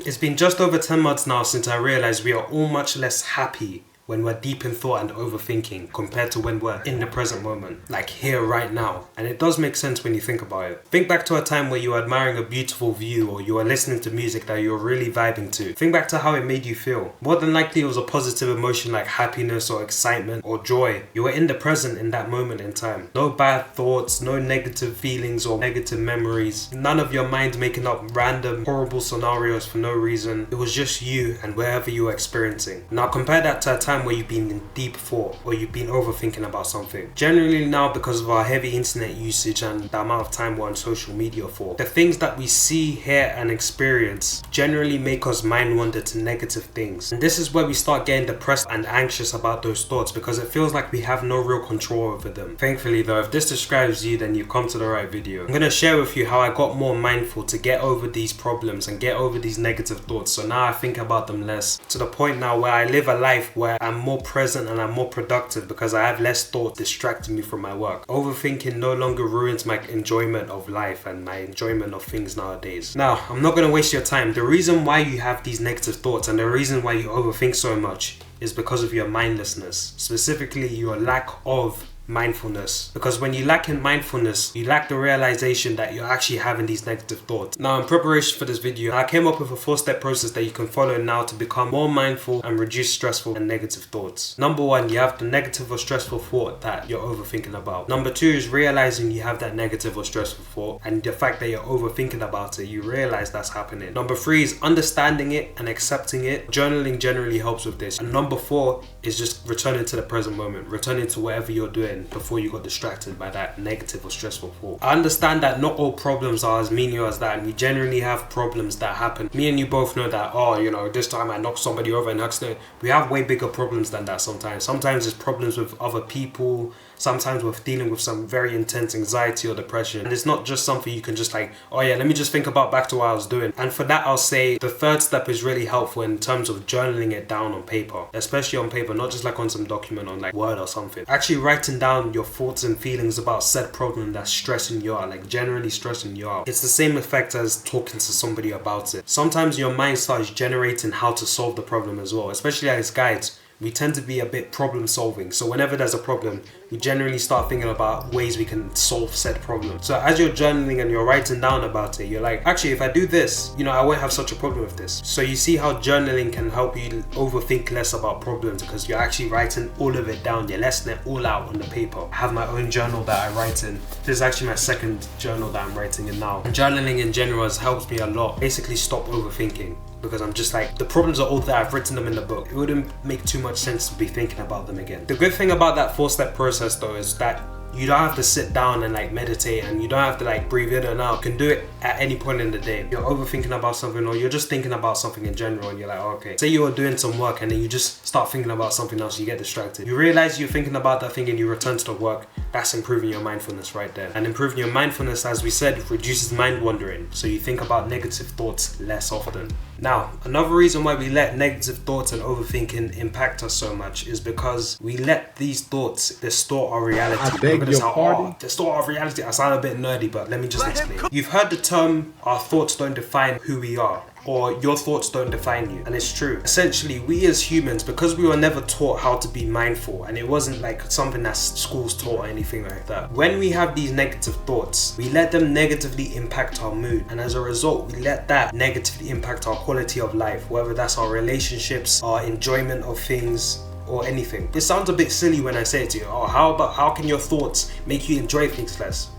It's been just over 10 months now since I realized we are all much less happy when we're deep in thought and overthinking compared to when we're in the present moment, like here right now. And it does make sense when you think about it. Think back to a time where you were admiring a beautiful view or you were listening to music that you were really vibing to. Think back to how it made you feel. More than likely it was a positive emotion like happiness or excitement or joy. You were in the present in that moment in time. No bad thoughts, no negative feelings or negative memories. None of your mind making up random horrible scenarios for no reason. It was just you and wherever you were experiencing. Now compare that to a time where you've been in deep thought or you've been overthinking about something. Generally now, because of our heavy internet usage and the amount of time we're on social media for, the things that we see, hear and experience generally make us mind wander to negative things. And this is where we start getting depressed and anxious about those thoughts because it feels like we have no real control over them. Thankfully though, if this describes you, then you've come to the right video. I'm going to share with you how I got more mindful to get over these problems and get over these negative thoughts, so now I think about them less, to the point now where I live a life where I'm more present and I'm more productive because I have less thought distracting me from my work. Overthinking no longer ruins my enjoyment of life and my enjoyment of things nowadays. Now, I'm not going to waste your time. The reason why you have these negative thoughts and the reason why you overthink so much is because of your mindlessness, specifically your lack of mindfulness. Because when you lack in mindfulness, you lack the realization that you're actually having these negative thoughts. Now, in preparation for this video, I came up with a 4-step process that you can follow now to become more mindful and reduce stressful and negative thoughts. Number 1, you have the negative or stressful thought that you're overthinking about. Number 2 is realizing you have that negative or stressful thought, and the fact that you're overthinking about it, you realize that's happening. Number 3 is understanding it and accepting it. Journaling generally helps with this. And number 4 is just returning to the present moment, returning to whatever you're doing before you got distracted by that negative or stressful thought. I understand that not all problems are as menial as that, and we generally have problems that happen. Me and you both know that, oh, you know, this time I knocked somebody over in an accident. We have way bigger problems than that sometimes. Sometimes it's problems with other people. Sometimes we're dealing with some very intense anxiety or depression. And it's not just something you can just like, oh yeah, let me just think about back to what I was doing. And for that, I'll say the 3rd step is really helpful in terms of journaling it down on paper, especially on paper, not just like on some document on like Word or something. Actually writing down your thoughts and feelings about said problem that's stressing you out, like generally stressing you out. It's the same effect as talking to somebody about it. Sometimes your mind starts generating how to solve the problem as well, especially as guides. We tend to be a bit problem solving. So whenever there's a problem, we generally start thinking about ways we can solve said problem. So as you're journaling and you're writing down about it, you're like, actually, if I do this, you know, I won't have such a problem with this. So you see how journaling can help you overthink less about problems because you're actually writing all of it down. You're letting it all out on the paper. I have my own journal that I write in. This is actually my 2nd journal that I'm writing in now. And journaling in general has helped me a lot. Basically stop overthinking. Because I'm just like, the problems are all there, I've written them in the book. It wouldn't make too much sense to be thinking about them again. The good thing about that 4-step process though is that you don't have to sit down and like meditate, and you don't have to like breathe in and out. You can do it at any point in the day. You're overthinking about something or you're just thinking about something in general and you're like, oh, okay. Say you were doing some work and then you just start thinking about something else, you get distracted. You realize you're thinking about that thing and you return to the work. That's improving your mindfulness right there. And improving your mindfulness, as we said, reduces mind wandering. So you think about negative thoughts less often. Now, another reason why we let negative thoughts and overthinking impact us so much is because we let these thoughts distort our reality. I beg your pardon? Distort our reality. I sound a bit nerdy, but let me just explain. You've heard the term, our thoughts don't define who we are, or your thoughts don't define you, and it's true. Essentially, we as humans, because we were never taught how to be mindful, and it wasn't like something that schools taught or anything like that, when we have these negative thoughts, we let them negatively impact our mood, and as a result, we let that negatively impact our quality of life, whether that's our relationships, our enjoyment of things, or anything. It sounds a bit silly when I say it to you, oh, how can your thoughts make you enjoy things less?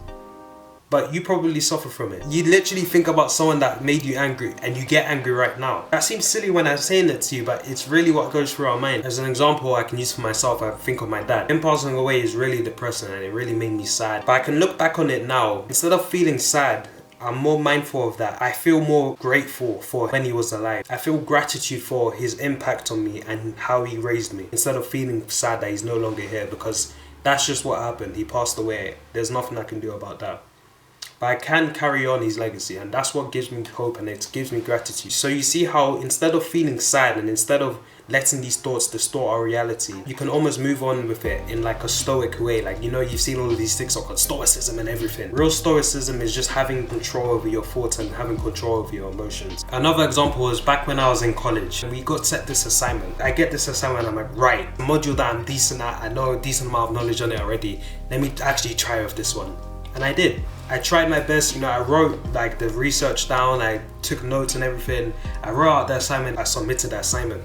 But you probably suffer from it. You literally think about someone that made you angry and you get angry right now. That seems silly when I'm saying it to you, but it's really what goes through our mind. As an example I can use for myself, I think of my dad. Him passing away is really depressing and it really made me sad. But I can look back on it now. Instead of feeling sad, I'm more mindful of that. I feel more grateful for when he was alive. I feel gratitude for his impact on me and how he raised me, instead of feeling sad that he's no longer here, because that's just what happened. He passed away. There's nothing I can do about that. but I can carry on his legacy, and that's what gives me hope and it gives me gratitude. So you see how instead of feeling sad and instead of letting these thoughts distort our reality, you can almost move on with it in like a stoic way. Like, you know, you've seen all of these TikTok on stoicism and everything. Real stoicism is just having control over your thoughts and having control over your emotions. Another example was back when I was in college. We got set this assignment. I get this assignment, I'm like, right, the module that I'm decent at, I know a decent amount of knowledge on it already. Let me actually try with this one. And I did. I tried my best, you know, I wrote like the research down, I took notes and everything. I wrote out the assignment, I submitted the assignment.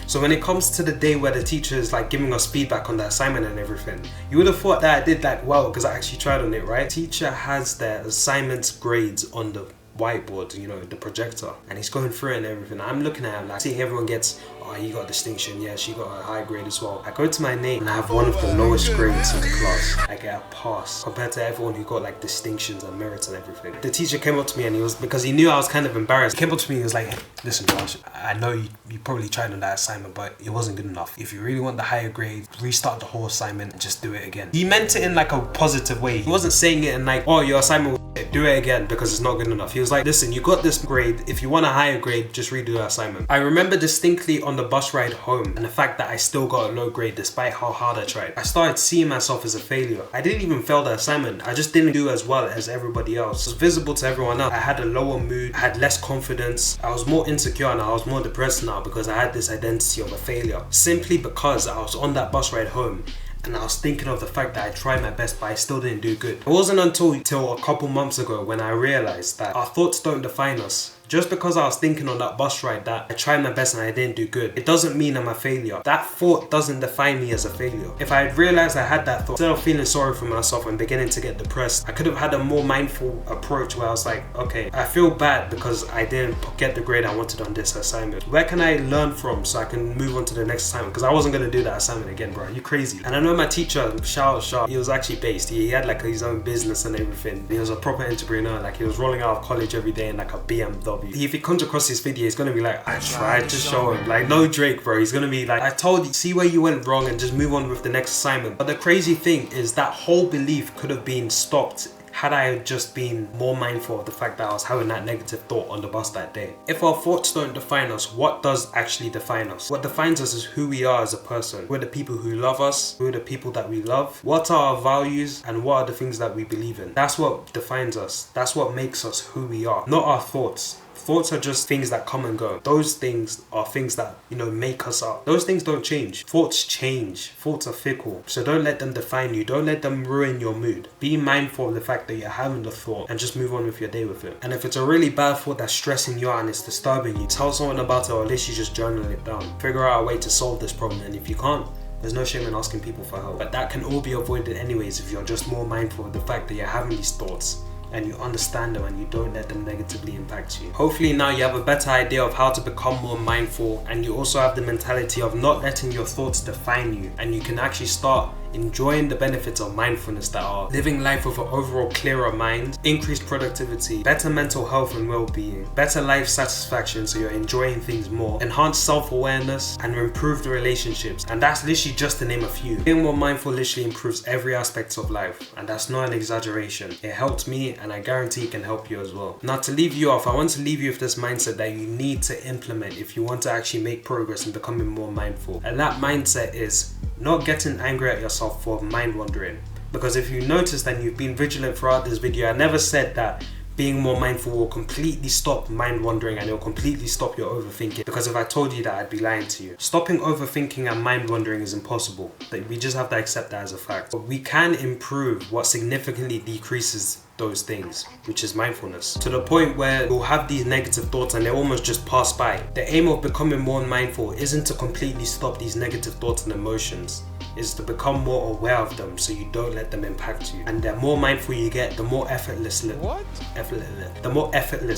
So when it comes to the day where the teacher is like giving us feedback on the assignment and everything, you would have thought that I did like well because I actually tried on it, right? Teacher has their assignments grades on the whiteboard, you know, the projector, and he's going through it and everything. I'm looking at him like seeing everyone gets, oh, you got a distinction, yeah, she got a high grade as well. I go to my name and I have one of the lowest grades in the class. I get a pass compared to everyone who got like distinctions and merits and everything. The teacher came up to me and he was, because he knew I was kind of embarrassed, he came up to me and he was like, hey, listen Josh, I know you probably tried on that assignment, but it wasn't good enough. If you really want the higher grade, restart the whole assignment and just do it again. He meant it in like a positive way. He wasn't saying it in like, oh, your assignment was shit, do it again because it's not good enough. He was like, listen, you got this grade, if you want a higher grade, just redo the assignment. I remember distinctly on the bus ride home and the fact that I still got a low grade despite how hard I tried. I started seeing myself as a failure. I didn't even fail the assignment, I just didn't do as well as everybody else. It was visible to everyone else. I had a lower mood, I had less confidence, I was more insecure and I was more depressed now because I had this identity of a failure. Simply because I was on that bus ride home and I was thinking of the fact that I tried my best but I still didn't do good. It wasn't until a couple months ago when I realized that our thoughts don't define us. Just because I was thinking on that bus ride that I tried my best and I didn't do good, it doesn't mean I'm a failure. That thought doesn't define me as a failure. If I had realized I had that thought, instead of feeling sorry for myself and beginning to get depressed, I could have had a more mindful approach where I was like, okay, I feel bad because I didn't get the grade I wanted on this assignment. Where can I learn from so I can move on to the next assignment? Because I wasn't going to do that assignment again, bro. You crazy. And I know my teacher, shout out, he was actually based. He had like his own business and everything. He was a proper entrepreneur. Like he was rolling out of college every day in like a BMW. If he comes across this video, he's gonna be like, I tried to show him. Like, no Drake, bro. He's gonna be like, I told you, see where you went wrong and just move on with the next assignment. But the crazy thing is that whole belief could have been stopped had I just been more mindful of the fact that I was having that negative thought on the bus that day. If our thoughts don't define us, what does actually define us? What defines us is who we are as a person. Who are the people who love us? Who are the people that we love? What are our values? And what are the things that we believe in? That's what defines us. That's what makes us who we are, not our thoughts. Thoughts are just things that come and go. Those things are things that, you know, make us up. Those things don't change. Thoughts change. Thoughts are fickle. So don't let them define you. Don't let them ruin your mood. Be mindful of the fact that you're having the thought and just move on with your day with it. And if it's a really bad thought that's stressing you out and it's disturbing you, tell someone about it, or at least you just journal it down. Figure out a way to solve this problem, and if you can't, there's no shame in asking people for help. But that can all be avoided anyways if you're just more mindful of the fact that you're having these thoughts and you understand them and you don't let them negatively impact you. Hopefully now you have a better idea of how to become more mindful, and you also have the mentality of not letting your thoughts define you, and you can actually start enjoying the benefits of mindfulness that are living life with an overall clearer mind, increased productivity, better mental health and well-being, better life satisfaction so you're enjoying things more, enhanced self-awareness, and improved relationships. And that's literally just to name a few. Being more mindful literally improves every aspect of life, and that's not an exaggeration. It helped me, and I guarantee it can help you as well. Now, to leave you off, I want to leave you with this mindset that you need to implement if you want to actually make progress in becoming more mindful. And that mindset is not getting angry at yourself for mind wandering. Because if you noticed and you've been vigilant throughout this video, I never said that being more mindful will completely stop mind wandering and it will completely stop your overthinking. Because if I told you that, I'd be lying to you. Stopping overthinking and mind wandering is impossible. We just have to accept that as a fact. But we can improve what significantly decreases those things, which is mindfulness, to the point where we'll have these negative thoughts and they almost just pass by. The aim of becoming more mindful isn't to completely stop these negative thoughts and emotions. Is to become more aware of them so you don't let them impact you. And the more mindful you get, the more effortless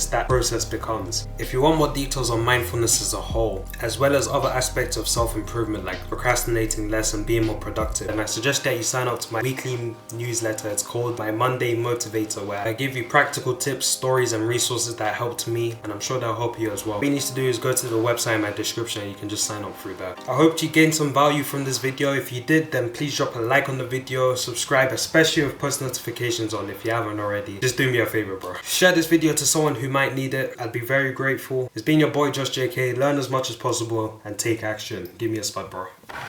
that process becomes. If you want more details on mindfulness as a whole, as well as other aspects of self-improvement like procrastinating less and being more productive, then I suggest that you sign up to my weekly newsletter. It's called My Monday Motivator, where I give you practical tips, stories and resources that helped me, and I'm sure they'll help you as well. All you need to do is go to the website in my description and you can just sign up through that. I hope you gained some value from this video. If you did, then please drop a like on the video, subscribe, especially with post notifications on if you haven't already. Just do me a favor, bro. Share this video to someone who might need it. I'd be very grateful. It's been your boy Just JK. Learn as much as possible and take action. Give me a spot, bro.